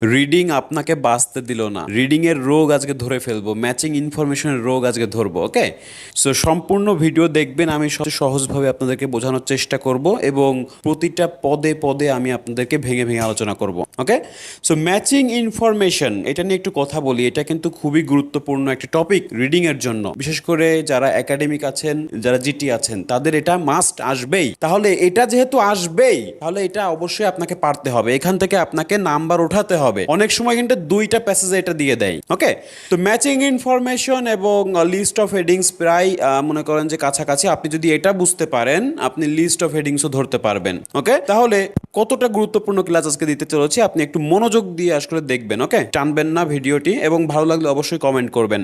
Reading আপনাকে বাঁচতে দিল না, রিডিং এর রোগ আজকে ধরে ফেলবো, ম্যাচিং ইনফরমেশনের রোগ আজকে ধরবো। ওকে, সো সম্পূর্ণ ভিডিও দেখবেন, আমি সহজভাবে আপনাদেরকে বোঝানোর চেষ্টা করব এবং প্রতিটা পদে পদে আমি আপনাদেরকে ভেঙে ভেঙে আলোচনা করব। ওকে, সো ম্যাচিং ইনফরমেশন, এটা নিয়ে একটু কথা বলি। এটা কিন্তু খুবই গুরুত্বপূর্ণ একটা টপিক রিডিং এর জন্য, বিশেষ করে যারা একাডেমিক আছেন, যারা জিটি আছেন, তাদের এটা মাস্ট আসবেই। তাহলে এটা যেহেতু আসবেই, তাহলে এটা অবশ্যই আপনাকে পারতে হবে, এখান থেকে আপনাকে নাম্বার উঠাতে হবে। অনেক সময় কিন্তু দুইটা প্যাসেজে এটা দিয়ে দেয়। ওকে, তো ম্যাচিং ইনফরমেশন এবং লিস্ট অফ হেডিংস প্রায় মনে করেন যে কাছাকাছি। আপনি যদি এটা বুঝতে পারেন, আপনি লিস্ট অফ হেডিংসও ধরতে পারবেন। ওকে, তাহলে কতটা গুরুত্বপূর্ণ ক্লাস আজকে দিতে চলেছি, আপনি একটু মনোযোগ দিয়ে আসলে দেখবেন। ওকে, টানবেন না ভিডিওটি, এবং ভালো লাগলে অবশ্যই কমেন্ট করবেন।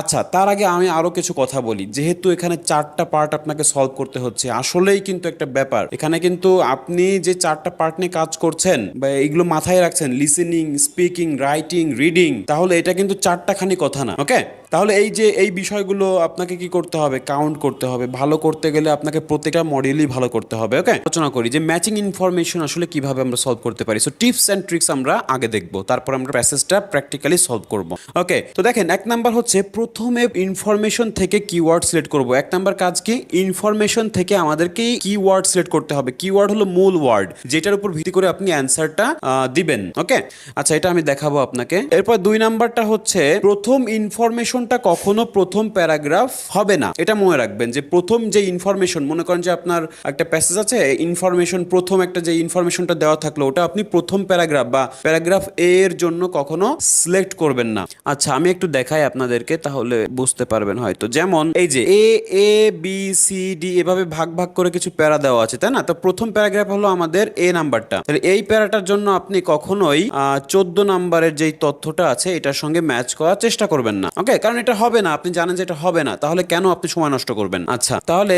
আচ্ছা, তার আগে আমি আরো কিছু কথা বলি। যেহেতু এখানে 4টা পার্ট আপনাকে সলভ করতে হচ্ছে, আসলেই কিন্তু একটা ব্যাপার। এখানে কিন্তু আপনি যে 4টা পার্ট নিয়ে কাজ করছেন বা এইগুলো মাথায় রাখছেন, লিসেনিং, স্পিকিং, রাইটিং, রিডিং, তাহলে এটা কিন্তু 4টা খানি কথা না। ওকে, তাহলে এই যে এই বিষয়গুলো আপনাকে কি করতে হবে, কাউন্ট করতে হবে। ভালো করতে গেলে আপনাকে প্রত্যেকটা মডিউলই ভালো করতে হবে। ওকে, আলোচনা করি যে ম্যাচিং ইনফরমেশন আসলে কিভাবে আমরা সলভ করতে পারি। সো টিপস এন্ড ট্রিক্স আমরা আগে দেখব, তারপর আমরা প্যাসেজটা প্র্যাকটিক্যালি সলভ করব। ওকে, তো দেখেন, 1 নাম্বার হচ্ছে প্রথমে ইনফরমেশন থেকে কিওয়ার্ড সিলেক্ট করব। 1 নাম্বার কাজ কি, ইনফরমেশন থেকে আমাদেরকে কিওয়ার্ড সিলেক্ট করতে হবে। কিওয়ার্ড হলো মূল ওয়ার্ড, যেটার উপর ভিত্তি করে আপনি অ্যান্সারটা দিবেন। ওকে, আচ্ছা, এটা আমি দেখাবো আপনাকে। এরপর 2 নাম্বারটা হচ্ছে প্রথম ইনফরমেশনটা কখনো প্রথম প্যারাগ্রাফ হবে না। এটা মনে রাখবেন যে প্রথম যে ইনফরমেশন, মনে করেন যে আপনার একটা প্যাসেজ আছে, ইনফরমেশন প্রথম একটা যে ইনফরমেশনটা দেওয়া থাকলো, ওটা আপনি প্রথম প্যারাগ্রাফ বা প্যারাগ্রাফ এ এর জন্য কখনো সিলেক্ট করবেন না। আচ্ছা, আমি একটু দেখাই আপনাদেরকে, তাহলে বুঝতে পারবেন হয়তো। যেমন এই যে এ এ বি সি ডি এভাবে ভাগ ভাগ করে কিছু প্যারা দেওয়া আছে, তাই না? তো প্রথম প্যারাগ্রাফ হলো আমাদের এ নাম্বারটা। তাহলে এই প্যারাটার জন্য আপনি কখনোই 14 নাম্বারের যেই তথ্যটা আছে এটার সঙ্গে ম্যাচ করার চেষ্টা করবেন না। ওকে, কারণ এটা হবে না, আপনি জানেন যে এটা হবে না, তাহলে কেন আপনি সময় নষ্ট করবেন? আচ্ছা, তাহলে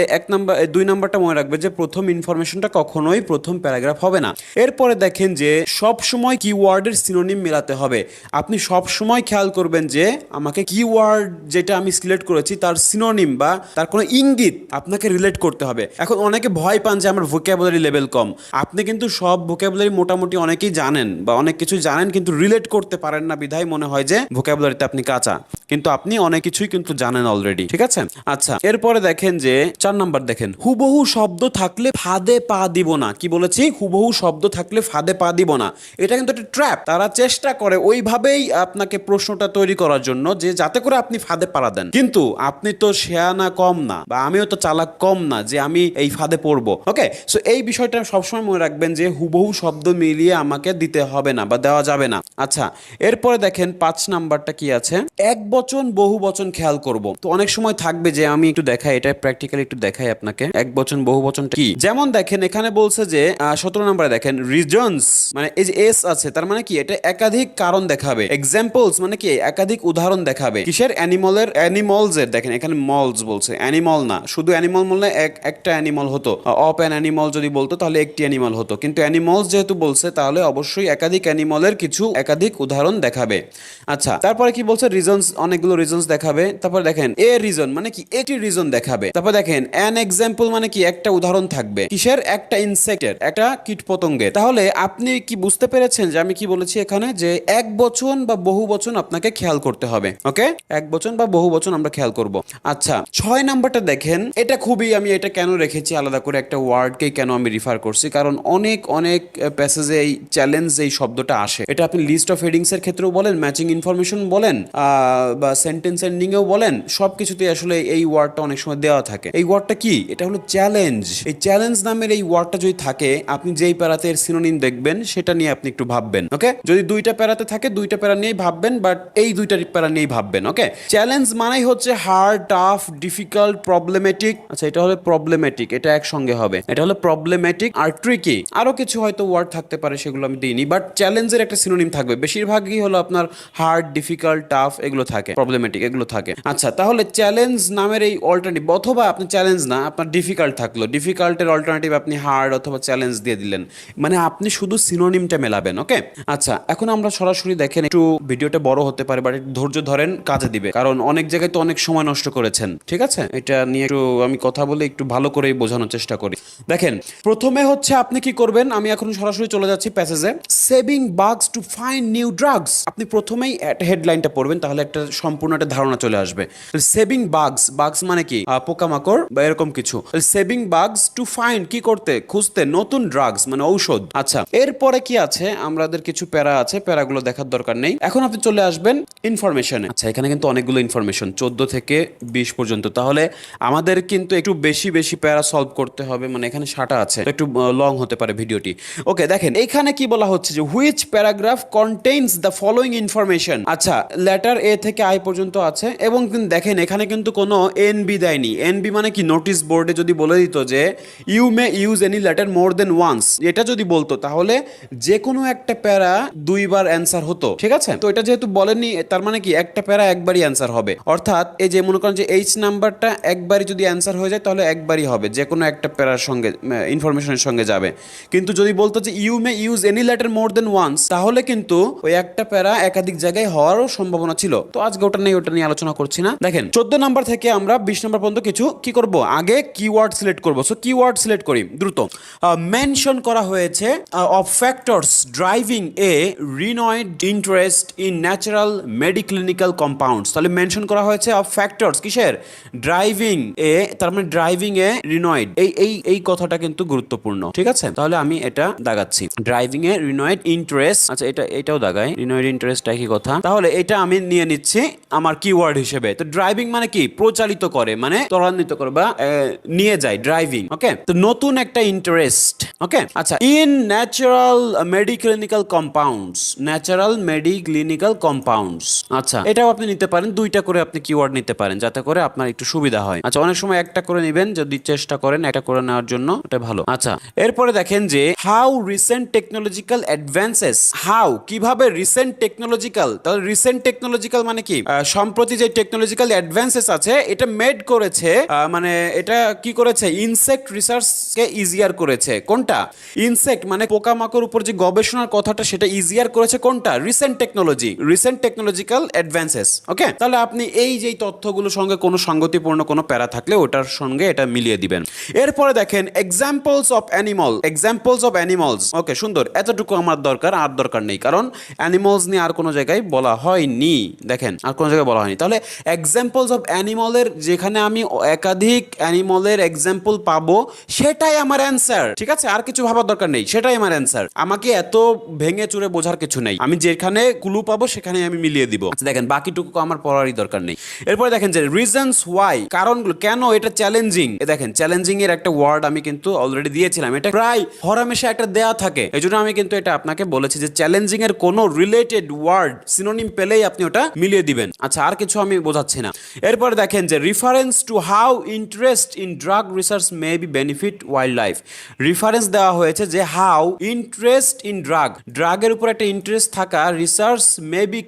2 নাম্বারটা মনে রাখবে যে প্রথম ইনফরমেশনটা কখনোই প্রথম প্যারাগ্রাফ হবে না। এরপরে দেখেন যে সব সময় কিওয়ার্ডের সিনোনিম মেলাতে হবে। আপনি সব সময় খেয়াল করবেন যে আমাকে কিওয়ার্ড যেটা আমি সিলেক্ট করেছি তার সিনোনিম বা তার কোনো ইঙ্গিত আপনাকে রিলেট করতে হবে। এখন অনেকে ভয় পান যে আমার ভোকাবুলারি লেভেল কম। আপনি কিন্তু সব ভোকাবুলারি মোটামুটি অনেকেই জানেন বা অনেক কিছু জানেন, কিন্তু রিলেট করতে পারেন না, বিধায় মনে হয় যে ভোকাবুলারিতে আপনি কাঁচা, কিন্তু আপনি অনেক কিছুই কিন্তু জানেন অলরেডি। ঠিক আছে, আচ্ছা, এরপরে দেখেন যে 4 নাম্বার দেখেন, হুবহু শব্দ থাকলে ফাঁদে পা দিব না। কি বলেছি? হুবহু শব্দ থাকলে ফাঁদে পা দিব না। এটা কিন্তু একটা ট্র্যাপ। তারা চেষ্টা করে ওইভাবেই আপনাকে প্রশ্নটা তৈরি করার জন্য, যে যাতে করে আপনি ফাঁদে পাড়া দেন। কিন্তু আপনি তো শেয়ানা কম না, বা আমিও তো চালাক কম না যে আমি এই ফাঁদে পড়বো। ওকে, সো এই বিষয়টা সবসময় মনে রাখবেন যে হুবহু শব্দ মিলিয়ে আমাকে দিতে হবে না বা দেওয়া যাবে না। আচ্ছা, এরপরে দেখেন 5 নাম্বারটা কি আছে, এক বচন বহু বচন খেয়াল করব। তো অনেক সময় থাকবে যে আমি একটু দেখাই, এটা প্র্যাকটিক্যালি একটু দেখাই আপনাকে, এক বচন বহু বচনটা কি। যেমন দেখেন এখানে বলছে যে 17 নম্বরে দেখেন রিজনস, মানে এই যে এস আছে, তার মানে কি এটা একাধিক কারণ দেখাবে। এক্সাম্পলস মানে কি একাধিক উদাহরণ দেখাবে। কিসের? অ্যানিমলস এর। দেখেন এখানে মলস বলছে, অ্যানিমল না। শুধু অ্যানিমল বললে একটা অ্যানিমল হতো, অফ অ্যান অ্যানিমল যদি বলতো তাহলে একটি অ্যানিমল হতো, কিন্তু অ্যানিমলস যেহেতু বলছে তাহলে অবশ্যই একাধিক অ্যানিমলের কিছু একাধিক উদাহরণ দেখাবে। আচ্ছা, তারপরে কি বলছে, রিজনস, অনেকগুলো রিজনস দেখাবে। তারপর দেখেন এ রিজন মানে কি একটি রিজন দেখাবে। তারপর দেখেন অ্যান এক্সাম্পল মানে কি একটা উদাহরণ থাকবে। কিসের? একটা ইনসেক্টের, একটা কীট পতঙ্গের। তাহলে আপনি কি বুঝতে পেরেছেন যে আমি কি বলেছি এখানে, যে এক বচন বা বহু বচন আপনাকে খেয়াল করতে হবে। ওকে, এক বচন বা বহু বচন আমরা খেয়াল করব। আচ্ছা, 6 নাম্বারটা দেখেন, এটা খুবই, আমি এটা কেন রেখেছি আলাদা করে, একটা ওয়ার্ডকে কেন আমি রিফার করছি, কারণ অনেক অনেক প্যাসেজে এই চ্যালেঞ্জ এই শব্দটা আসে। এটা আপনি লিস্ট অফ হেডিংস এর ক্ষেত্রেও বলেন, ম্যাচিং ইনফরমেশন বলেন, বা সেন্টেন্স এন্ডিং এও বলেন, সবকিছুতে আসলে এই ওয়ার্ডটা অনেক সময় দেওয়া থাকে। এই ওয়ার্ডটা কি? এটা হলো চ্যালেঞ্জ। এই চ্যালেঞ্জ নামের এই ওয়ার্ডটা যদি থাকে, আপনি যেই প্যারাতে এর সিনোনিম দেখবেন সেটা নিয়ে আপনি একটু ভাববেন। ওকে, যদি 2টা প্যারাতে থাকে 2টা প্যারা নিয়েই ভাববেন, বাট এই 2টা প্যারা নিয়েই ভাববেন। ওকে, চ্যালেঞ্জ মানেই হচ্ছে হার্ড, টাফ, ডিফিকাল্ট, প্রবলেমেটিক। আচ্ছা, এটা হলো প্রবলেমেটিক, এটা একসঙ্গে হবে। এটা হলো প্রবলেমেটিক আর ট্রিকি। আরো কিছু হয়তো ওয়ার্ড থাকতে পারে, সেগুলো আমি দিইনি, বাট চ্যালেঞ্জের একটা সিনোনিম থাকবে। বেশিরভাগই হলো আপনার হার্ড, ডিফিকাল্ট, টাফ এগুলো থাকবে। থাকে, প্রবলেমেটিক এগুলো থাকে। আচ্ছা, তাহলে চ্যালেঞ্জ নামের এই অল্টারনেটিভ, অথবা আপনি চ্যালেঞ্জ না, আপনার ডিফিকাল্ট থাকলো, ডিফিকাল্টের অল্টারনেটিভ আপনি হার্ড অথবা চ্যালেঞ্জ দিয়ে দিলেন, মানে আপনি শুধু সিনোনিমটা মেলাবেন। ওকে, আচ্ছা, এখন আমরা সরাসরি দেখেন, একটু ভিডিওটা বড় হতে পারে, বাট ধৈর্য ধরেন, কাজে দিবে, কারণ অনেক জায়গায় তো অনেক সময় নষ্ট করেছেন। ঠিক আছে, এটা নিয়ে একটু আমি কথা বলে একটু ভালো করেই বোঝানোর চেষ্টা করি। দেখেন, প্রথমে হচ্ছে আপনি কি করবেন, আমি এখন সরাসরি চলে যাচ্ছি প্যাসেজে। Saving bugs to find new drugs, আপনি প্রথমেই হেডলাইনটা পড়বেন, তাহলে একটা সম্পূর্ণ একটা ধারণা চলে আসবে। সেভিং বাগস, বাগস মানে কি, পোকামাকড় বা এরকম কিছু। সেভিং বাগস টু ফাইন্ড, কি করতে, খুঁজতে, নতুন ড্রাগস মানে ঔষধ। আচ্ছা, এরপরে কি আছে, আমাদের কিছু প্যারা আছে, প্যারাগুলো দেখার দরকার নেই। এখন আপনি চলে আসবেন ইনফরমেশনে। আচ্ছা, এখানে কিন্তু অনেকগুলো ইনফরমেশন, 14 থেকে 20 পর্যন্ত, তাহলে আমাদের কিন্তু একটু বেশি বেশি প্যারা সলভ করতে হবে, মানে এখানে 60টা আছে, একটু লং হতে পারে ভিডিওটি। ওকে, দেখেন এখানে কি বলা হচ্ছে যে which paragraph contains the following information. আচ্ছা, লেটার এ থেকে আই পর্যন্ত আছে, এবং দেখেন এখানে কিন্তু কোনো এনবি দেয়নি। এনবি মানে কি, নোটিশ বোর্ডে যদি বলে দিত যে you may use any letter more than once, এটা যদি বলতো তাহলে যে কোনো একটা প্যারা দুইবার অ্যান্সার হতো। ঠিক আছে, তো এটা যেহেতু বলেনি, তার মানে কি একটা প্যারা একবারই অ্যান্সার হবে, অর্থাৎ এই যে মনে করেন যে এইচ নাম্বারটা একবারই যদি অ্যান্সার হয়ে যায় তাহলে একবারই হবে, যে কোনো একটা প্যারার সঙ্গে ইনফরমেশনের সঙ্গে যাবে। কিন্তু যদি বলতো যে you may use any letter more than once, তাহলে কিন্তু ওই একটা প্যারা একাধিক জায়গায় হওয়ারও সম্ভাবনা ছিল। তো আজকে ওটা নিয়ে আলোচনা করছি না। দেখেন 14 নাম্বার থেকে আমরা 20 নাম্বার পর্যন্ত কিছু কি করব, আগে কিওয়ার্ড সিলেক্ট করব। সো কিওয়ার্ড সিলেক্ট করি দ্রুত। মেনশন করা হয়েছে of factors driving a renewed interest in natural medicinal compounds. তাহলে মেনশন করা হয়েছে অফ ফ্যাক্টরস, কিসের, ড্রাইভিং এ, তার মানে ড্রাইভিং এ রিনয়েড, এই কথাটা কিন্তু গুরুত্বপূর্ণ। ঠিক আছে, তাহলে আমি এটা দাগাচ্ছি, ড্রাইভিং এ রিনয়েড ইন্টারেস্ট। আচ্ছা, এটাও দাগাই, রিনয়েড ইন্টারেস্ট একই কথা। তাহলে এটা আমি নিয়ে নিচ্ছি আমার কিওয়ার্ড হিসেবে। তো ড্রাইভিং মানে কি, প্রচালিত করে, মানে ত্বরান্বিত করে বা নিয়ে যায়, ড্রাইভিং। ওকে, তো নতুন একটা ইন্টারেস্ট। ওকে, আচ্ছা, in natural medicinal compounds, natural medicinal compounds. আচ্ছা, এটাও আপনি নিতে পারেন, দুইটা করে আপনি কিওয়ার্ড নিতে পারেন, যাতে করে আপনার একটু সুবিধা হয়। আচ্ছা, অনেক সময় একটা করে নেবেন, যদি চেষ্টা করেন একটা করে নেওয়ার জন্য, এটা ভালো। আচ্ছা, এরপরে দেখেন যে how recent technological advances, how কিভাবে, রিসেন্ট টেকনোলজিক্যাল, তাহলে রিসেন্ট টেকনোলজিক্যাল মানে কি, সম্প্রতি যে টেকনোলজিক্যাল অ্যাডভান্সেস আছে এটা মেড করেছে, মানে এটা কি করেছে, ইনসেক্ট রিসার্চকে ইজিয়ার করেছে। কোনটা, ইনসেক্ট মানে পোকামাকড় উপর যে গবেষণার কথাটা, সেটা ইজিয়ার করেছে কোনটা, recent technology, recent technological advances. Okay, তাহলে আপনি এই যে তথ্যগুলোর সঙ্গে কোনো সঙ্গতিপূর্ণ কোনো প্যারা থাকলে ওটার সঙ্গে এটা মিলিয়ে দিবেন। এরপরে দেখেন examples of animal, examples of animals. Okay, সুন্দর, এতটুকু আমার দরকার, আর দরকার নেই, কারণ অ্যানিমালস নিয়ে আর কোনো জায়গায় বলা হয়নি। দেখেন, আর কোনো জায়গায় বলা হয়নি। তাহলে এক্সাম্পলস অফ অ্যানিমালের, যেখানে আমি একাধিক অ্যানিমালের এক্সাম্পল পাবো, সেটাই আমার অ্যান্সার। ঠিক আছে, আর কিছু ভাবার দরকার নেই, সেটাই আমার অ্যান্সার। আমাকে এত ভেঙে চুরে বোঝার কিছু নেই, আমি যেখানে ক্লু পাবো সেখানে আমি মিলিয়ে দিব। দেখেন, বাকিটুকু আমার পড়ারই দরকার নেই। এরপরে দেখেন যে রিজনস ওয়াই, কারণগুলো, কেন এটা চ্যালেঞ্জিং। দেখেন, চ্যালেঞ্জিং এর একটা ওয়ার্ড আমি কিন্তু অলরেডি দিয়েছিলাম, এটা প্রায় হরহামেশা একটা দেয়া থাকে, এই জন্য আমি কিন্তু এটা আপনাকে বলেছি যে চ্যালেঞ্জিং এর কোনো রিলেটেড ওয়ার্ড সিনোনিম পেলেই আপনি ওটা মিলিয়ে দিবেন। আচ্ছা, আর কিছু আমি বোঝাচ্ছি না। এরপরে দেখেন যে reference to how interest in drug research may be benefit wild life, reference দেওয়া হয়েছে যে হাউ ইন্টারেস্ট ইন ড্রাগের উপর একটা ইন্টারেস্ট থাকা রিসার্চ মে বি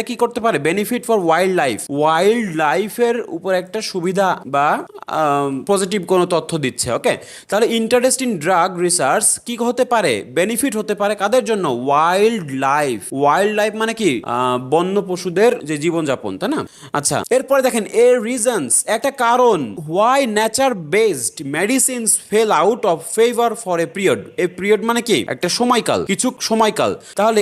কি করতে পারে, বেনিফিট ফর ওয়াইল্ড লাইফের উপর একটা সুবিধা বা পজিটিভ কোনো তথ্য দিচ্ছে। ওকে, তাহলে ইন্টারেস্ট ইন ড্রাগ রিসার্চ কি হতে পারে, বেনিফিট হতে পারে কাদের জন্য, ওয়াইল্ড লাইফ মানে কি, বন্য পশুদের যে জীবনযাপন, তাই না। আচ্ছা, এরপরে দেখেন এর রিজনস, একটা কারণ, why nature based medicines fell out of favour for a period মানে কি, একটা সময়কাল, কিছু সময়কাল। তাহলে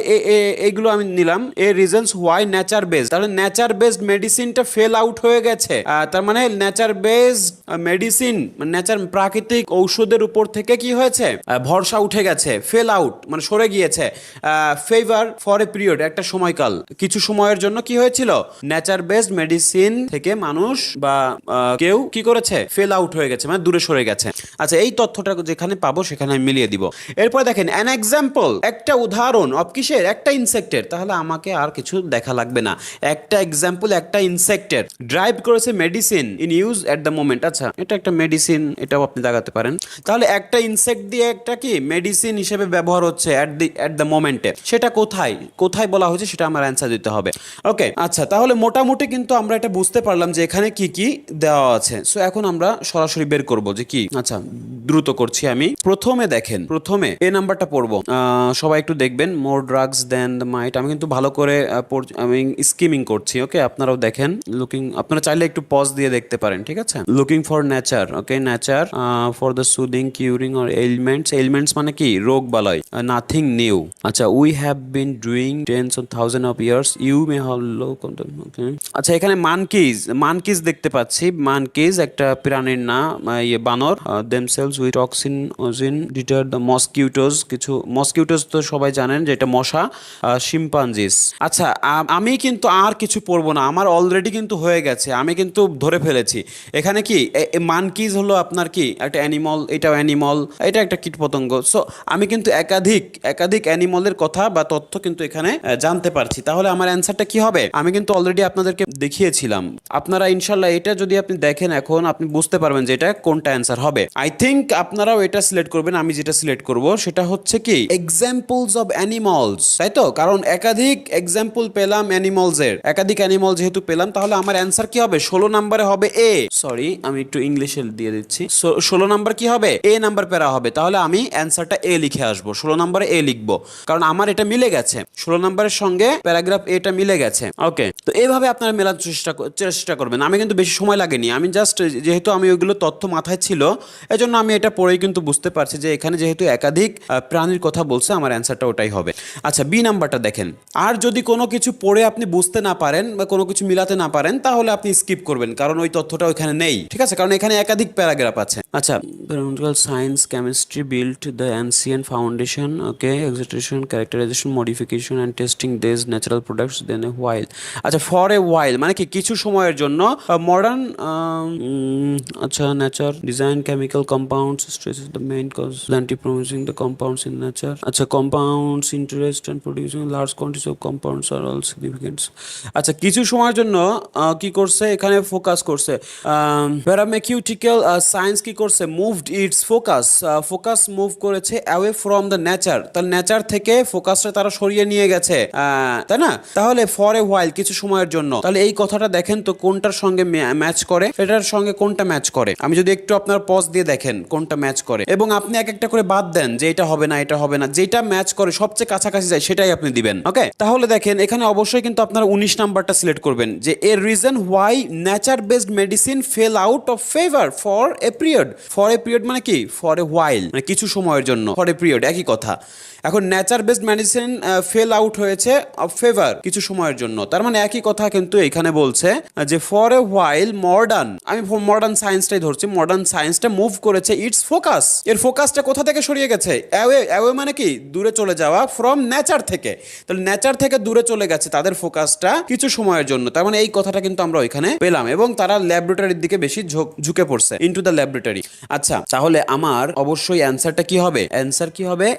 এইগুলো আমি নিলাম, এ রিজনস হোয়াই নেচার বেসড, তাহলে নেচার বেসড মেডিসিনটা ফেল আউট হয়ে গেছে, তার মানে নেচার বেসড মেডিসিন, নেচার প্রাকৃতিক ঔষধের উপর থেকে কি হয়েছে, ভরসা উঠে গেছে, ফেল আউট মানে সরে গিয়েছে, ফেভার ফর এ পিরিয়ড একটা সময়কাল, কিছু সময়ের জন্য কি হয়েছিল, নেচার বেসড মেডিসিন থেকে মানুষ বা কেউ কি করেছে, ফেল আউট হয়ে গেছে, মানে দূরে সরে গেছে। আচ্ছা, এই তথ্যটা যেখানে পাবো সেখানে আমি মিলিয়ে দিব। এরপর দেখেন অ্যান এক্সাম্পল, একটা উদাহরণ অফ কিসের, একটা ইনসেক্টের, তাহলে আমাকে আর কিছু দেখা লাগবে না, একটা এক্সাম্পল একটা ইনসেক্টের ড্রাইভ করেছে medicine in use at the moment. আচ্ছা, এটা একটা মেডিসিন, এটাও আপনি দেখাতে পারেন। তাহলে একটা ইনসেক্ট দিয়ে একটা কি মেডিসিন হিসেবে ব্যবহার হচ্ছে এট দ্য মোমেন্টে, সেটা কোথায় বলা হয়েছে সেটা আমার অ্যান্সার দিতে হবে। ওকে, আচ্ছা, আচ্ছা, তাহলে মোটামুটি কিন্তু আমরা এটা বুঝতে পারলাম যে এখানে কি কি দেওয়া আছে। সো এখন আমরা সরাসরি বের করব যে কি। আচ্ছা, দ্রুত করছি আমি। প্রথমে দেখেন, প্রথমে এ নাম্বারটা পড়বো। সবাই একটু দেখবেন, মোর ড্রাগস দেন দ্য মাইট। আমি কিন্তু ভালো করে আমি স্কিমিং করছি, ওকে? আপনারাও দেখেন। আপনারা চাইলে একটু পজ দিয়ে দেখতে পারেন, ঠিক আছে? Looking for nature, okay? Nature for the soothing, curing or elements. Elements মানে কি? রোগ বালয়। Nothing new. আচ্ছা, we have been doing tens of thousand of years, you may have low. Okay, আচ্ছা, এখানে মানকিজ দেখতে পাচ্ছি। মানকিজ একটা প্রাণীর না, বানর। দেমসেলস উইথ টক্সিন ওজিন ডিটার দ্য মসকিউটোজ। কিছু মসকিউটোজ তো সবাই জানেন যে এটা মশা। শিম্পাঞ্জিস। আচ্ছা, আমি কিন্তু আর কিছু পড়বো না, আমার অলরেডি কিন্তু হয়ে গেছে, আমি কিন্তু ধরে ফেলেছি। এখানে কি মানকিজ হলো আপনার কি একটা অ্যানিমল, এটাও অ্যানিমল, এটা একটা কীটপতঙ্গ। সো আমি কিন্তু একাধিক অ্যানিমলের কথা বা তথ্য কিন্তু এখানে জানতে পারছি। তাহলে আমার অ্যান্সারটা কি হবে? আমি কিন্তু অলরেডি আপনাদেরকে দেখিয়েছিলাম। আপনারা ইনশাল্লাহ এটা যদি আপনি দেখেন এখন, আপনি বুঝতে পারবেন যে এটা কোনটা অ্যান্সার হবে। আই থিঙ্ক আপনারাও এটা সিলেক্ট করবেন। আমি যেটা সিলেক্ট করব সেটা হচ্ছে কি এক্সাম্পলস অফ অ্যানিমালস, তাই তো? কারণ একাধিক এক্সাম্পল পেলাম অ্যানিমালস এর, একাধিক অ্যানিমাল যেহেতু পেলাম, তাহলে আমার অ্যান্সার কি হবে? 16 নম্বরে হবে এ। সরি, আমি একটু ইংলিশে দিয়ে দিচ্ছি। 16 নাম্বার কি হবে? এ নাম্বার পেরা হবে। তাহলে আমি অ্যান্সারটা এ লিখে আসবো, 16 নম্বরে এ লিখবো, কারণ আমার এটা মিলে গেছে। 16 নম্বরের সঙ্গে প্যারাগ্রাফ এটা মিলে গেছে। ওকে, তো এইভাবে আপনারা মেলার চেষ্টা করবেন। আমি কিন্তু বেশি সময় লাগেনি, আমি জাস্ট যেহেতু আমি ওইগুলো তথ্য মাথায় ছিল, এজন্য আমি এটা পড়েই কিন্তু বুঝতে পারছি যে এখানে যেহেতু একাধিক প্রাণীর কথা বলছে, আমার অ্যান্সারটা ওটাই হবে। আচ্ছা, বি নাম্বারটা দেখেন। আর যদি কোনো কিছু পড়ে আপনি বুঝতে না পারেন বা কোনো কিছু মিলাতে না পারেন, তাহলে আপনি স্কিপ করবেন, কারণ ওই তথ্যটা ওইখানে নেই, ঠিক আছে? কারণ এখানে একাধিক প্যারাগ্রাফ আছে। আচ্ছা, science chemistry built the ancient foundation, okay? Extraction, characterisation, modification and testing this natural products then a while. আচ্ছা, ফর এ হোয়াইল মানে কি? কিছু সময়ের জন্য। মডার্ন, আচ্ছা, nature design chemical compounds stress is the main cause anti promising the compounds in nature. আচ্ছা, compounds interest and producing large quantities of compounds are all significants. আচ্ছা, কিছু সময়ের জন্য কি করছে এখানে? ফোকাস করছে। প্যারামেকিউটিক্যাল সায়েন্স কি করছে? মুভড ইটস ফোকাস মুভ করেছে অ্যাওয়ে ফ্রম দ্য নেচার। তাহলে নেচার থেকে ফোকাসটা তারা সরিয়ে নিয়ে গেছে, তাই না? তাহলে ফর এ হোয়াইল কিছু সময়ের জন্য, তাহলে এই কথাটা দেখেন তো কোনটার সঙ্গে ম্যাচ করে, এটার সঙ্গে কোনটা ম্যাচ করে। আমি যদি একটু আপনার পজ দিয়ে দেখেন কোনটা ম্যাচ করে, এবং আপনি এক একটা করে বাদ দেন যে এটা হবে না, এটা হবে না, যেটা ম্যাচ করে সবচেয়ে কাছাকাছি যায় সেটাই আপনি দিবেন, ওকে? তাহলে দেখেন এখানে অবশ্যই কিন্তু আপনারা 19 নাম্বারটা সিলেক্ট করবেন, যে এর reason why nature based medicine fell out of favour for a period. For a period মানে কি? ফর এ হোয়াইল মানে কিছু সময়ের জন্য, ফর এ পিরিয়ড একই কথা। এখন nature based medicine fell out হয়েছে অফ ফেভার কিছু সময়ের জন্য, তার মানে একই কথা কিন্তু এখানে বলছে যে ফর এ হোয়াইল আমি মডার্ন সায়েন্সটাই ধরছি, মডার্ন সায়েন্সটা মুভ করেছে ইটস ফোকাস। এর ফোকাসটা কোথা থেকে সরিয়ে গেছে? অ্যাওয়ে মানে কি? দূরে চলে যাওয়া, ফ্রম নেচার থেকে। তাহলে নেচার থেকে দূরে চলে গেছে তাদের ফোকাসটা কিছু সময়ের জন্য, তার মানে এই কথাটা কিন্তু আমরা ওইখানে পেলাম, এবং তারা ল্যাবরেটরির দিকে বেশি ঝুঁকে পড়ছে, ইনটু দ্য ল্যাবরেটরি। আচ্ছা, তাহলে আমার অবশ্যই অ্যান্সারটা কি হবে?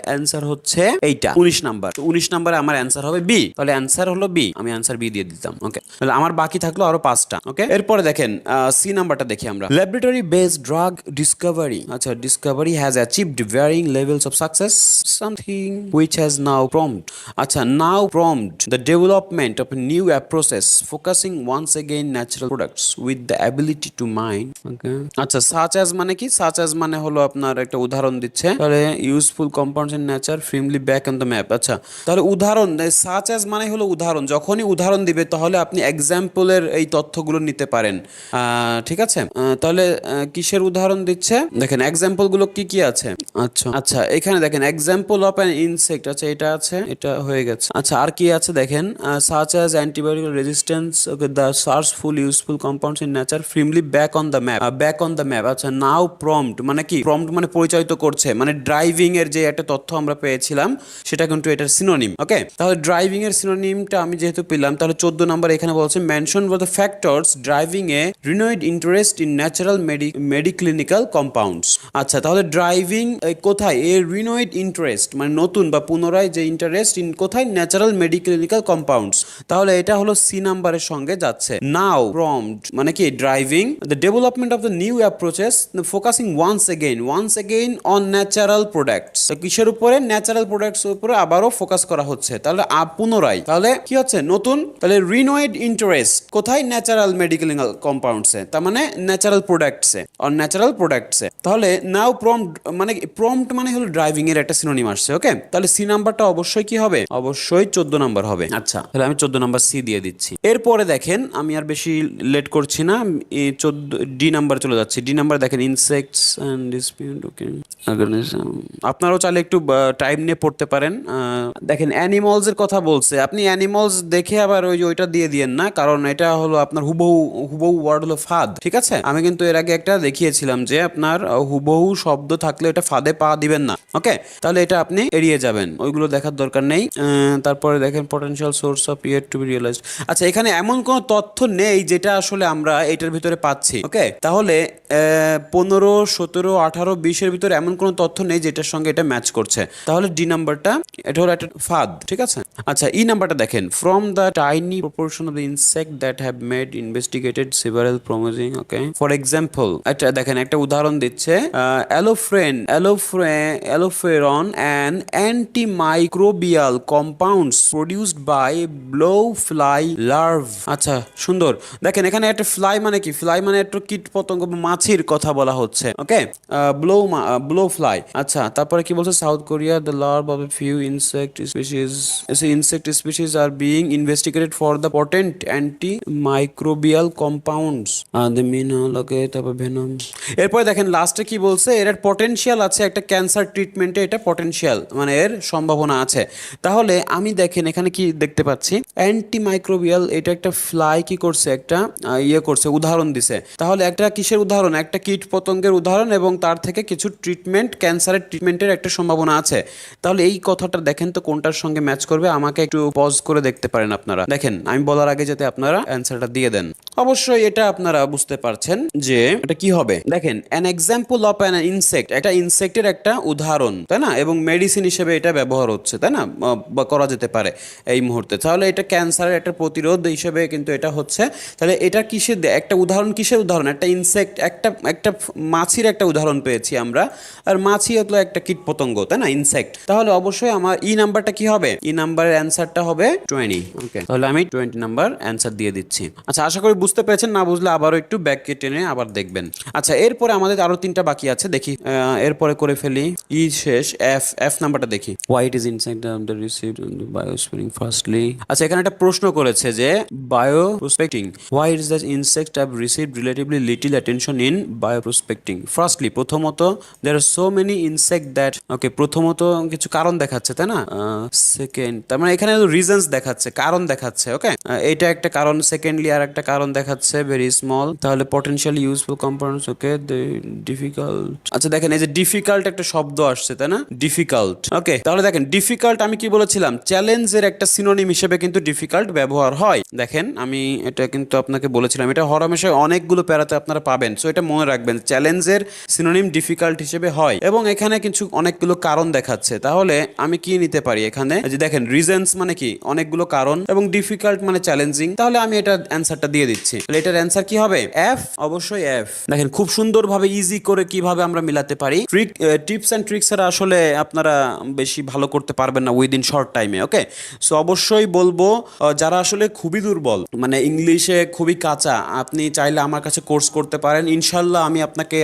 অ্যান্সার হচ্ছে এইটা 19 নাম্বার। 19 নাম্বারে আমার অ্যান্সার হবে বি। তাহলে অ্যান্সার হলো বি, আমি অ্যান্সার বি দিয়ে দিতাম, ওকে? তাহলে আমার বাকি থাকলো আরো 5টা, ওকে? এরপরে দেখেন সি নাম্বারটা দেখি আমরা। Laboratory based drug discovery. আচ্ছা, discovery has achieved varying levels of success, something which has now prompted. আচ্ছা, now prompted the development of new approaches focusing once again natural products with the ability to mind, okay? আচ্ছা, such as মানে কি? Such as মানে হলো আপনার একটা উদাহরণ দিচ্ছে, তাহলে useful compounds in nature firmly back on the map. আচ্ছা, তাহলে উদাহরণ, সাচ অ্যাজ মানে হলো উদাহরণ। যখনই উদাহরণ দিবে তাহলে আপনি এক্সাম্পলের এই তথ্যগুলো নিতে পারেন, ঠিক আছে? তাহলে কিসের উদাহরণ দিচ্ছে দেখেন, এক্সাম্পল গুলো কি কি আছে। আচ্ছা, এখানে দেখেন এক্সাম্পল অফ অ্যান ইনসেক্ট। আচ্ছা, এটা আছে, এটা হয়ে গেছে। আচ্ছা, আর কি আছে দেখেন, such as antibiotic resistance, okay, the search for useful compounds in nature firmly back on the map. আচ্ছা, নাও প্রম্পট মানে কি? প্রম্পট মানে পরিচালিত করছে, মানে ড্রাইভিং এর যে একটা তথ্য আমরা পেয়েছিলাম সেটা কিন্তু এটার সিনোনিম, ওকে? তাহলে ড্রাইভিং এর সিনোনিমটা আমি যেহেতু পেলাম, তাহলে 14 নাম্বার এখানে বলছে mention for the factors driving a renewed interest in natural medicinal compounds. আচ্ছা, তাহলে ড্রাইভিং কোথায়? এর রিনোয়েড ইন্টারেস্ট মানে নতুন বা পুনরায় যে ইন্টারেস্ট ইন কোথায়? Natural medicinal compounds. তাহলে এটা হলো সি নাম্বারের সঙ্গে যাচ্ছে। নাও প্রম্পট মানে কি? Driving the development of the new approaches focusing once again on natural products. কিসের উপরে? ন্যাচারাল ন্যাচারাল প্রোডাক্টস উপরে আবারও ফোকাস করা হচ্ছে। তাহলে পুনরায় তাহলে কি হচ্ছে নতুন, তাহলে রিনোয়েড ইন্টারেস্ট কোথায়, ন্যাচারাল মেডিকেল কম্পাউন্ডসে, তার মানে ন্যাচারাল প্রোডাক্টসে অর ন্যাচারাল প্রোডাক্টসে। তাহলে নাও প্রম্পট মানে প্রম্পট মানে হলো ড্রাইভিং এর একটা সিনোনিম আসছে। ওকে, তাহলে সি নাম্বারটা অবশ্যই কি হবে, অবশ্যই 14 নাম্বার হবে। আচ্ছা, তাহলে আমি 14 নাম্বার সি দিয়ে দিচ্ছি। এরপরে দেখেন আমি আর বেশি লেট করছি না, 14 ডি নাম্বার চলে যাচ্ছে। ডি নাম্বার দেখেন ইনসেক্টস এন্ড ডিসপিউট। ওকে, আপনারাও চাইলে একটু টাইম নিয়ে পড়তে পারেন। দেখেন অ্যানিমালস এর কথা বলছে, আপনি অ্যানিমালস দেখে আবার ওইটা দিয়ে দিয়েন না, কারণ এটা হলো আপনার হুবহু ওয়ার্ড হলো ফাদ। ঠিক আছে, আমি কিন্তু এর আগে একটা দেখিয়েছিলাম যে আপনার হুবহু শব্দ থাকলে এটা ফাদে পা দিবেন না। ওকে, তাহলে এটা আপনি এড়িয়ে যাবেন, ওইগুলো দেখার দরকার নেই। তারপরে দেখেন potential source of yet to be realised. আচ্ছা, এখানে এমন কোনো তথ্য নেই যেটা আসলে আমরা এটার ভিতরে পাচ্ছি। ওকে, তাহলে 15, 17, 18, 20 এর ভিতরে এমন কোনো তথ্য নেই যেটার সঙ্গে এটা ম্যাচ করছে। তাহলে ডি নাম্বারটা এটা হলো একটা ফাদ। ঠিক আছে, আচ্ছা ই নাম্বারটা দেখেন, from the tiny proportion of the insect that have made investigated several promising. Okay, for example একটা দেখেন একটা উদাহরণ দিচ্ছে, alloferon and antimicrobial compounds produced by blowfly larvae. আচ্ছা সুন্দর, দেখেন এখানে একটা ফ্লাই মানে কি, ফ্লাই মানে একটা কীট পতঙ্গ বা মাছির কথা বলা হচ্ছে। Okay, blow fly. আচ্ছা, তারপরে কি বলছে, South Korea the larvae of a few insect species are being investigated for the potent anti microbial compounds the mean. Okay, তারপর ভেনম। এরপরে দেখেন লাস্টে কি বলছে, এর পটেনশিয়াল আছে একটা ক্যান্সার ট্রিটমেন্টে, এটা পটেনশিয়াল মানে এর সম্ভাবনা আছে। তাহলে আমি দেখেন এখানে কি দেখতে পাচ্ছি, অ্যান্টি মাইক্রোবিয়াল, এটা একটা ফ্লাই কি করছে, একটা করছে, উদাহরণ দিছে। তাহলে একটা কিসের উদাহরণ, একটা কীট পতঙ্গের উদাহরণ, এবং তার থেকে কিছু ট্রিটমেন্ট, ক্যান্সারের ট্রিটমেন্টের একটা সম্ভাবনা আছে। তাহলে এই কথাটা দেখেন তো কোনটার সঙ্গে ম্যাচ করবে, আমাকে একটু পজ করে দেখতে পারেন আপনারা। দেখেন আমি বলার আগে যাতে আপনারা অ্যান্সারটা দিয়ে দেন। অবশ্যই এটা আপনারা বুঝতে পারছেন যে এটা কি হবে। দেখেন an example of an insect, একটা ইনসেক্টের একটা উদাহরণ, তাই না, এবং মেডিসিন হিসেবে এটা ব্যবহার হচ্ছে, তাই না, বা করা যেতে পারে এই মুহূর্তে। তাহলে এটা ক্যান্সারের একটা প্রতিরোধ হিসেবে কিন্তু এটা হচ্ছে। তাহলে এটা কিসের একটা উদাহরণ, কিসের উদাহরণ, একটা ইনসেক্ট, একটা মাছির একটা উদাহরণ পেয়েছি আমরা, আর মাছি হলো একটা কীট পতঙ্গ, তাই না, ইনসেক্ট। তাহলে অবশ্যই আমার ই নাম্বারটা কি হবে, ই নাম্বারের অ্যান্সারটা হবে 20। ওকে, তাহলে আমি 20 নাম্বার অ্যান্সার দিয়ে দিচ্ছি। আচ্ছা, আশা করি বুঝতে পেরেছেন, না বুঝলে আবারও একটু ব্যাককে টেনে আবার দেখবেন। আচ্ছা, এরপরে আমাদের আরো 3টা বাকি আছে, দেখি এরপরে করে ফেলি। ই শেষ, এফ নাম্বারটা দেখি। White is insect the received bioprospecting firstly. আচ্ছা, এখানে একটা প্রশ্ন করেছে যে bioprospecting, why is the insect have received relatively little attention in bioprospecting. Firstly, প্রথমত there are so many insect that, okay, প্রথমত কিছু কারণ দেখাচ্ছে, তাই না। সেকেন্ড, তার মানে এখানে রিজনস দেখাচ্ছে, কারণ দেখাচ্ছে। ওকে, এটা একটা কারণ। সেকেন্ডলি আর একটা কারণ দেখাচ্ছে, ভেরি স্মল। তাহলে পটেনশিয়ালি ইউজফুল কম্পাউন্ডস। ওকে, ডিফিকাল্ট। আচ্ছা, দেখেন এই যে ডিফিকাল্ট একটা শব্দ আসছে, তাই না, ডিফিকাল্ট। ওকে, তাহলে দেখেন ডিফিকাল্ট আমি কি বলেছিলাম, চ্যালেঞ্জের একটা সিনোনিম হিসেবে কিন্তু ডিফিকাল্ট ব্যবহার হয়। দেখেন আমি এটা কিন্তু আপনাকে বলেছিলাম, এটা হরহামেশাই অনেকগুলো প্যারাতে আপনারা পাবেন। সো এটা মনে রাখবেন, চ্যালেঞ্জের সিনোনিম ডিফিকাল্ট হিসেবে হয়। এবং এখানে কিছু অনেকগুলো কারণ দেখাচ্ছে। তাহলে আমি কি নিতে পারি এখানে, যে দেখেন রিজনস মানে কি, অনেকগুলো কারণ, এবং ডিফিকাল্ট মানে চ্যালেঞ্জিং। তাহলে আমি এটা অ্যান্সারটা দিয়ে দিচ্ছি। তাহলে এটার অ্যান্সার কি হবে, এফ, অবশ্যই এফ। দেখেন খুব সুন্দরভাবে ইজি করে কিভাবে আমরা মিলাতে পারি। টিপস অ্যান্ড ট্রিক্স এর আসলে আপনারা বেশি ভালো করতে পারবেন না উইদিন শর্ট টাইমে। ওকে, সো অবশ্যই বলবো যারা আসলে খুবই দুর্বল, মানে ইংলিশে খুবই কাঁচা, আপনি চাইলে আমার কাছে কোর্স করতে পারেন। ইনশাল্লাহ আমি আপনাকে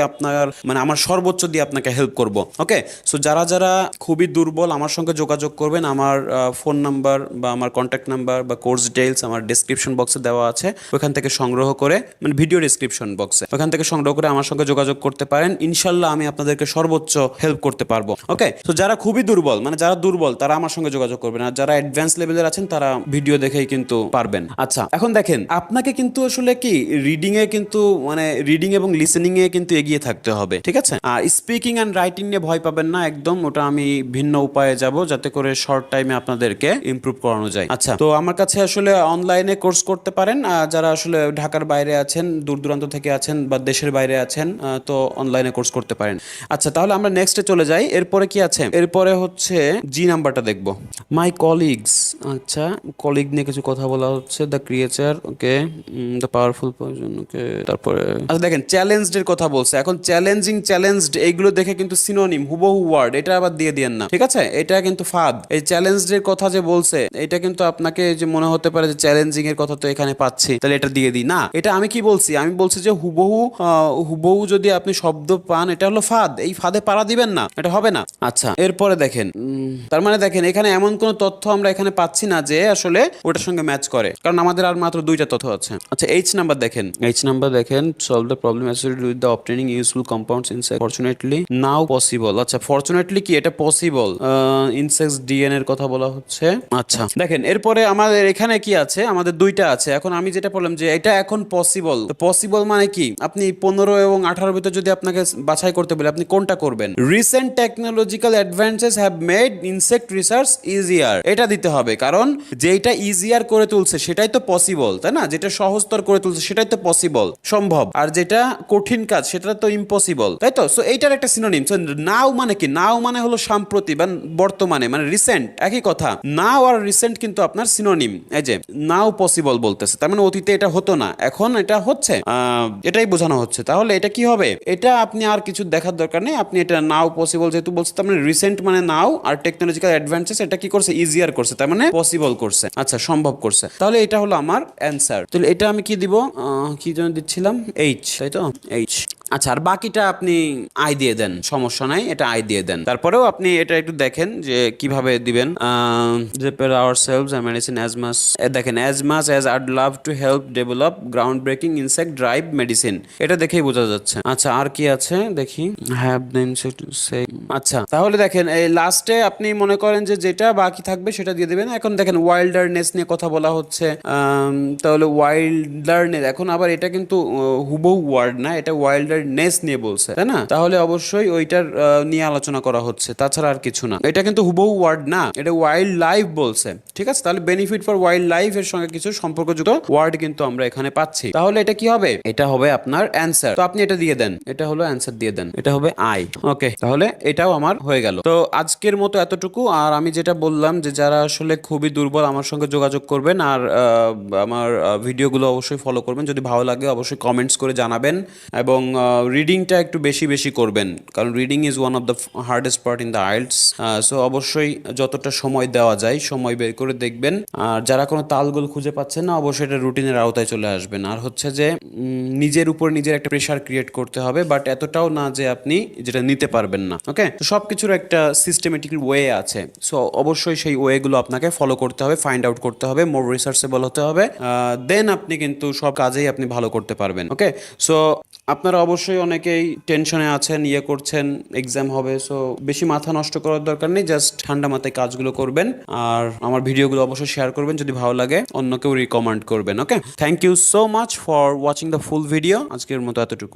মানে আমার সর্বোচ্চ দিয়ে আপনাকে হেল্প করব। ওকে, সো যারা যারা খুবই দুর্বল আমার সঙ্গে যোগাযোগ করবেন। আমার ফোন নাম্বার বা আমার কন্ট্যাক্ট নাম্বার বা কোর্স ডিটেইলস আমার ডেসক্রিপশন বক্সে দেওয়া আছে, ওখান থেকে সংগ্রহ করে, মানে ভিডিও ডেসক্রিপশন বক্সে, ওখান থেকে সংগ্রহ করে আমার সঙ্গে যোগাযোগ করতে পারেন। ইনশাল্লাহ আমি আপনাদেরকে সর্বোচ্চ হেল্প করতে পারবো। ওকে, তো যারা খুবই দুর্বল, মানে যারা দুর্বল তারা আমার সঙ্গে যোগাযোগ করবেন, আর যারা অ্যাডভান্স লেভেলের আছেন তারা ভিডিও দেখেই কিন্তু পারবেন। আচ্ছা, এখন দেখেন আপনাকে কিন্তু আসলে কি রিডিং এ কিন্তু, মানে রিডিং এবং লিসেনিং এ কিন্তু এগিয়ে থাকতে হবে। ঠিক আছে, আর স্পিকিং এন্ড রাইটিং নিয়ে ভয় পাবেন না একদম, ওটা আমি ভিন্ন উপায়ে যাব যাতে করে শর্ট টাইমে আপনাদেরকে ইমপ্রুভ করানো যায়। আচ্ছা, তো আমার কাছে আসলে অনলাইনে কোর্স করতে পারেন, যারা আসলে ঢাকার বাইরে আছেন, দূর দূরান্ত থেকে আছেন বা দেশের বাইরে আছেন, তো অনলাইনে কোর্স করতে পারেন। আচ্ছা, তাহলে আমরা নেক্সটে চলে যাই, এরপরে কি আছে, এরপরে হচ্ছে জি নাম্বারটা দেখবো। মাই কলিগস, আচ্ছা কলিগ নিয়ে কিছু কথা বলা হচ্ছে। The creature, okay, the powerful person, okay. তারপরে আচ্ছা দেখেন চ্যালেঞ্জড এর কথা বলছে। এখন চ্যালেঞ্জিং, চ্যালেঞ্জড এইগুলো দেখে কিন্তু সিনোনিম হুবহু ওয়ার্ড, এটা আবার দিয়ে দিয়েন না, ঠিক আছে? এটা কিন্তু ফাদ। এই চ্যালেঞ্জড এর কথা যে বলছে এটা কিন্তু আপনাকে যে মনে হতে পারে যে চ্যালেঞ্জিং এর কথা তো এখানে পাচ্ছি, তাহলে এটা দিয়ে দিই না। এটা আমি কি বলছি, আমি বলছি যে হুবহু হুবহু যদি আপনি শব্দ পান এটা হলো ফাদ, এই ফাদে পাড়া দিবেন না, এটা হবে না। আচ্ছা এরপরে দেখেন, তার মানে দেখেন এখানে এমন কোন তথ্য আমরা এখানে পাচ্ছি না যে আসলে ওটার সঙ্গে ম্যাচ করে, কারণ আমাদের আর মাত্র দুইটা তথ্য আছে। আচ্ছা এইচ নাম্বার দেখেন, এইচ নাম্বার দেখেন, solve the problem associated with the obtaining useful compounds insect fortunately now possible. আচ্ছা ফরচুনেটলি কি এটা পসিবল, ইনসেক্টস ডিএনএ এর কথা বলা হচ্ছে। আচ্ছা দেখেন এরপরে আমাদের এখানে কি আছে, আমাদের দুইটা আছে। এখন আমি যেটা বললাম যে এটা এখন পসিবল, পসিবল মানে কি, আপনি 15 এবং 18 ভিতর যদি আপনাকে বাছাই করতে বলে আপনি কোনটা করবেন? Recent technological advances have made insect research easier, এটা দিতে হবে, কারণ যেটা ইজিয়ার করে তুলছে সেটাই তো পসিবল, তাই না? যেটা সহজতর করে তুলছে সেটাই তো পসিবল, সম্ভব, আর যেটা কঠিন কাজ সেটা তো ইম্পসিবল, তাই তো? সো এইটার একটা সিনোনিম। সো নাও মানে কি, নাও মানে হলো সাম্প্রতি বা বর্তমানে, মানে রিসেন্ট, একই কথা। নাও আর রিসেন্ট কিন্তু আপনার সিনোনিম। এই যে নাও পসিবল বলতেছে, তার মানে অতীতে এটা হতো না, এখন এটা হচ্ছে, এটাই বোঝানো হচ্ছে। তাহলে এটা কি হবে, এটা আপনি আর কিছু দেখার দরকার নেই, আপনি এটা নাও পসিবল যেহেতু বলছে, তার মানে রিসেন্ট মানে নাও, আর টেকনোলজিক্যাল অ্যাডভান্সেস এটা কি করছে, ইজিয়ার করছে, তার মানে পসিবল করছে, আচ্ছা সম্ভব করছে। তাহলে এটা হলো আমার অ্যান্সার। তাহলে এটা আমি কি দিব, কি জন্য দিচ্ছিলাম, এইচ, তাই তো, এইচ। আচ্ছা আর বাকিটা আপনি আই দিয়ে দেন, সমস্যা নাই, এটা আই দিয়ে দেন। তারপরেও আপনি এটা একটু দেখেন যে কিভাবে দিবেন। prepare ourselves and medicine as much, দেখেন as much as I'd love to help develop ground breaking insect drive medicine, এটা দেখেই বোঝা যাচ্ছে। আচ্ছা আর কি আছে দেখি, have the insect say, আচ্ছা তাহলে দেখেন এই লাস্টে আপনি মনে করেন যে যেটা বাকি থাকবে সেটা দিয়ে দিবেন। এখন দেখেন ওয়াইল্ডারনেস নিয়ে কথা বলা হচ্ছে, তাহলে ওয়াইল্ডারনেস, এখন আবার এটা কিন্তু হুবহু ওয়ার্ড না, এটা ওয়াইল্ডারনেস নিয়ে বলছে, তাই না? তাহলে অবশ্যই ওইটার নিয়ে আলোচনা করা হচ্ছে, তাছাড়া আর কিছু না। এটা কিন্তু হুবহু ওয়ার্ড না, এটা ওয়াইল্ড লাইফ বলছে, ঠিক আছে? তাহলে বেনিফিট ফর ওয়াইল্ড লাইফ এর সঙ্গে কিছু সম্পর্কযুক্ত ওয়ার্ড কিন্তু আমরা এখানে পাচ্ছি। তাহলে এটা কি হবে, এটা হবে আপনার অ্যান্সার। তো আপনি এটা দিয়ে দেন, এটা হলো অ্যান্সার দিয়ে দেন, এটা হবে আই। ওকে, তাহলে এটাও আমার হয়ে গেল। তো আজকের মতো এতটুকু। আর আমি যেটা বললাম যে যারা আসলে খুবই দুর্বল আমার সঙ্গে যোগাযোগ করবেন, আর আমার ভিডিওগুলো অবশ্যই ফলো করবেন। যদি ভালো লাগে অবশ্যই কমেন্টস করে জানাবেন, এবং রিডিংটা একটু বেশি বেশি করবেন, কারণ reading is one of the hardest part in the IELTS. So অবশ্যই যতটা সময় দেওয়া যায় সময় বের করে দেখবেন। আর যারা কোনো তালগোল খুঁজে পাচ্ছেন না অবশ্যই এটা রুটিনের আওতায় চলে আসবেন। আর হচ্ছে যে নিজের উপর নিজের একটা প্রেশার ক্রিয়েট করতে হবে, বাট এতটাও না যে আপনি যেটা নিতে পারবেন না। ওকে, তো সব কিছুর একটা সিস্টেমেটিক ওয়ে আছে, সো অবশ্যই সেই ওয়েগুলো আপনাকে ফলো করতে হবে, ফাইন্ড আউট করতে হবে, মোর রিসার্চেবল হতে হবে, দেন আপনি কিন্তু সব কাজেই আপনি ভালো করতে পারবেন। ওকে, সো আপনারা অবশ্যই অনেকেই টেনশনে আছেন, ইয়ে করছেন, এক্সাম হবে, সো বেশি মাথা নষ্ট করার দরকার নেই, জাস্ট ঠান্ডা মাথায় কাজগুলো করবেন। আর আমার ভিডিওগুলো অবশ্যই শেয়ার করবেন, যদি ভালো লাগে অন্য কেউ রিকমেন্ড করবেন। Okay, thank you so much for watching the full video. আজকের মতো এতটুকু।